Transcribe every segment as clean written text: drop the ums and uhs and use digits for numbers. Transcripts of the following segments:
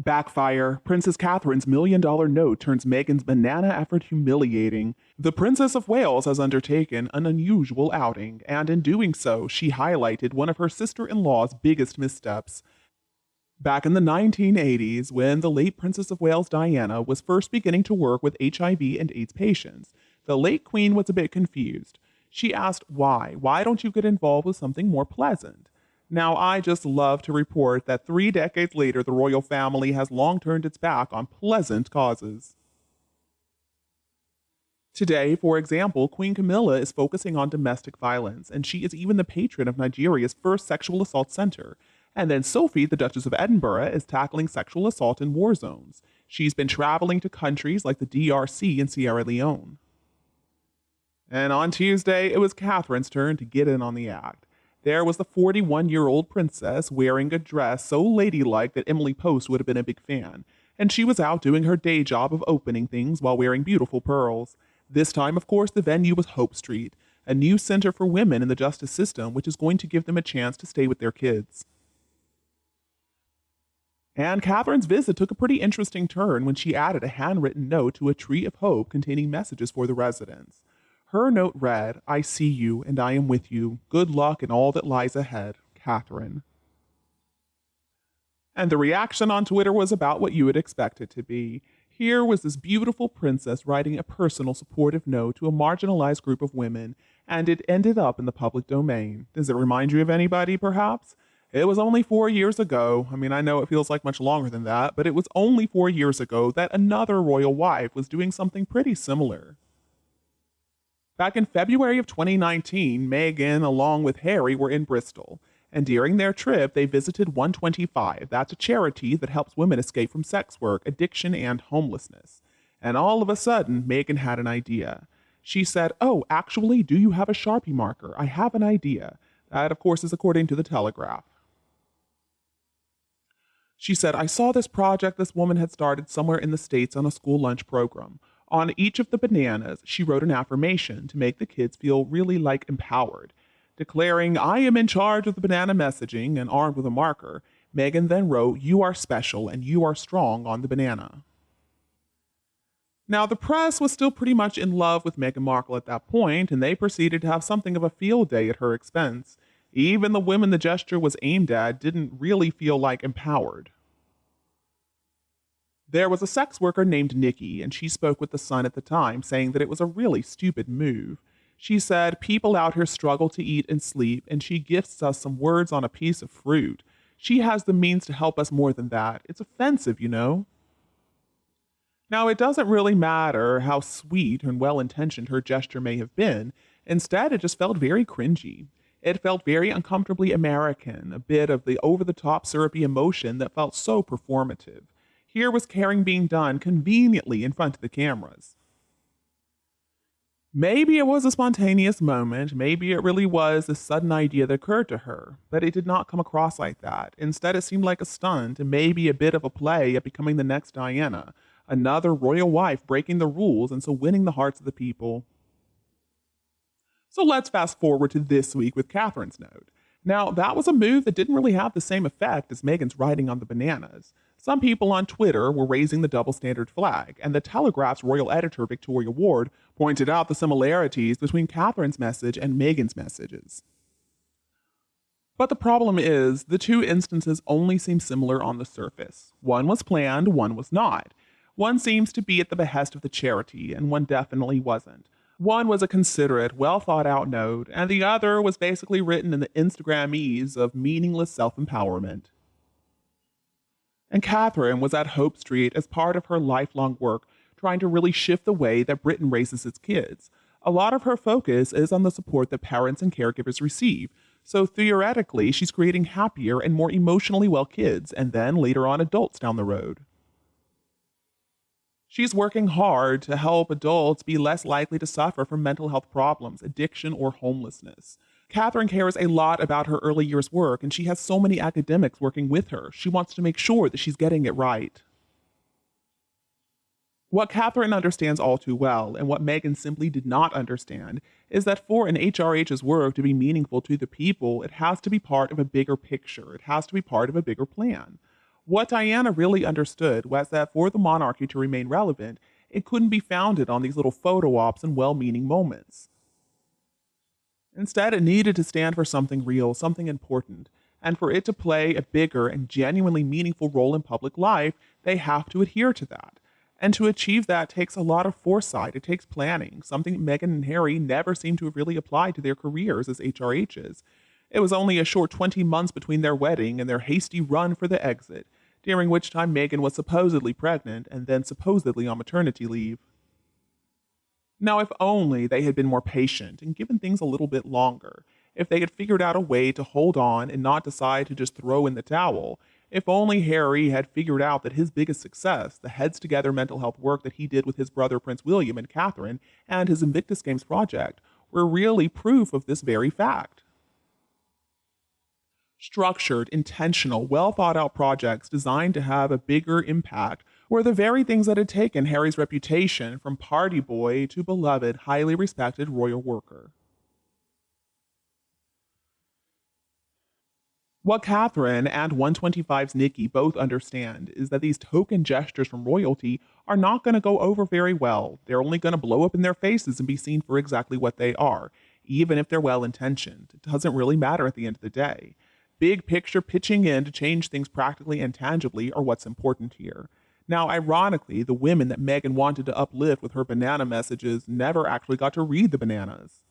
Backfire. Princess Catherine's $1 million note turns Meghan's banana effort humiliating. The Princess of Wales has undertaken an unusual outing, and in doing so, she highlighted one of her sister-in-law's biggest missteps. Back in the 1980s, when the late Princess of Wales Diana was first beginning to work with HIV and AIDS patients, the late Queen was a bit confused. She asked why. Why don't you get involved with something more pleasant? Now, I just love to report that 3 decades later, the royal family has long turned its back on pleasant causes. Today, for example, Queen Camilla is focusing on domestic violence, and she is even the patron of Nigeria's first sexual assault center. And then Sophie, the Duchess of Edinburgh, is tackling sexual assault in war zones. She's been traveling to countries like the DRC and Sierra Leone. And on Tuesday, it was Catherine's turn to get in on the act. There was the 41-year-old princess wearing a dress so ladylike that Emily Post would have been a big fan, and she was out doing her day job of opening things while wearing beautiful pearls. This time, of course, the venue was Hope Street, a new center for women in the justice system which is going to give them a chance to stay with their kids. And Catherine's visit took a pretty interesting turn when she added a handwritten note to a tree of hope containing messages for the residents. Her note read, "I see you and I am with you. Good luck in all that lies ahead, Catherine." And the reaction on Twitter was about what you would expect it to be. Here was this beautiful princess writing a personal supportive note to a marginalized group of women, and it ended up in the public domain. Does it remind you of anybody, perhaps? It was only 4 years ago. I know it feels like much longer than that, but it was only 4 years ago that another royal wife was doing something pretty similar. Back in February of 2019, Meghan, along with Harry, were in Bristol. And during their trip, they visited 125. That's a charity that helps women escape from sex work, addiction, and homelessness. And all of a sudden, Meghan had an idea. She said, "Oh, actually, do you have a Sharpie marker? I have an idea." That, of course, is according to the Telegraph. She said, "I saw this project this woman had started somewhere in the States on a school lunch program. On each of the bananas, she wrote an affirmation to make the kids feel really empowered. Declaring, 'I am in charge of the banana messaging,' and armed with a marker, Meghan then wrote, 'You are special and you are strong' on the banana." Now, the press was still pretty much in love with Meghan Markle at that point, and they proceeded to have something of a field day at her expense. Even the women the gesture was aimed at didn't really feel empowered. There was a sex worker named Nikki, and she spoke with The Sun at the time, saying that it was a really stupid move. She said, "People out here struggle to eat and sleep, and she gifts us some words on a piece of fruit. She has the means to help us more than that. It's offensive, you know." Now, it doesn't really matter how sweet and well-intentioned her gesture may have been. Instead, it just felt very cringy. It felt very uncomfortably American, a bit of the over-the-top syrupy emotion that felt so performative. Here was caring being done conveniently in front of the cameras. Maybe it was a spontaneous moment, maybe it really was a sudden idea that occurred to her, but it did not come across like that. Instead, it seemed like a stunt and maybe a bit of a play at becoming the next Diana, another royal wife breaking the rules and so winning the hearts of the people. So let's fast forward to this week with Catherine's note. Now, that was a move that didn't really have the same effect as Meghan's writing on the bananas. Some people on Twitter were raising the double standard flag, and the Telegraph's royal editor, Victoria Ward, pointed out the similarities between Catherine's message and Meghan's messages. But the problem is, the two instances only seem similar on the surface. One was planned, one was not. One seems to be at the behest of the charity, and one definitely wasn't. One was a considerate, well-thought-out note, and the other was basically written in the Instagram-ese of meaningless self-empowerment. And Catherine was at Hope Street as part of her lifelong work, trying to really shift the way that Britain raises its kids. A lot of her focus is on the support that parents and caregivers receive, so theoretically, she's creating happier and more emotionally well kids, and then later on adults down the road. She's working hard to help adults be less likely to suffer from mental health problems, addiction, or homelessness. Catherine cares a lot about her early years work, and she has so many academics working with her. She wants to make sure that she's getting it right. What Catherine understands all too well, and what Meghan simply did not understand, is that for an HRH's work to be meaningful to the people, it has to be part of a bigger picture. It has to be part of a bigger plan. What Diana really understood was that for the monarchy to remain relevant, it couldn't be founded on these little photo ops and well meaning moments. Instead, it needed to stand for something real, something important. And for it to play a bigger and genuinely meaningful role in public life, they have to adhere to that. And to achieve that takes a lot of foresight, it takes planning, something Meghan and Harry never seem to have really applied to their careers as HRHs. It was only a short 20 months between their wedding and their hasty run for the exit, during which time Meghan was supposedly pregnant and then supposedly on maternity leave. Now, if only they had been more patient and given things a little bit longer, if they had figured out a way to hold on and not decide to just throw in the towel, if only Harry had figured out that his biggest success, the Heads Together mental health work that he did with his brother Prince William and Catherine, and his Invictus Games project, were really proof of this very fact. Structured, intentional, well thought out projects designed to have a bigger impact were the very things that had taken Harry's reputation from party boy to beloved, highly respected royal worker. What Catherine and 125's Nikki both understand is that these token gestures from royalty are not going to go over very well. They're only going to blow up in their faces and be seen for exactly what they are, even if they're well intentioned. It doesn't really matter at the end of the day. Big picture pitching in to change things practically and tangibly are what's important here. Now, ironically, the women that Meghan wanted to uplift with her banana messages never actually got to read the bananas.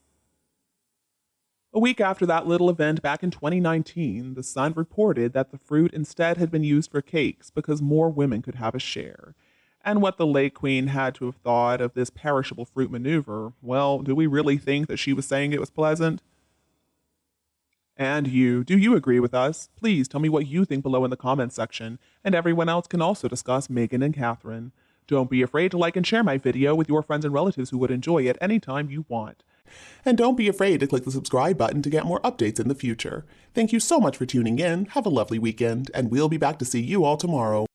A week after that little event back in 2019, The Sun reported that the fruit instead had been used for cakes because more women could have a share. And what the late queen had to have thought of this perishable fruit maneuver, well, do we really think that she was saying it was pleasant? And you, do you agree with us? Please tell me what you think below in the comments section, and everyone else can also discuss Meghan and Catherine. Don't be afraid to like and share my video with your friends and relatives who would enjoy it anytime you want. And don't be afraid to click the subscribe button to get more updates in the future. Thank you so much for tuning in, have a lovely weekend, and we'll be back to see you all tomorrow.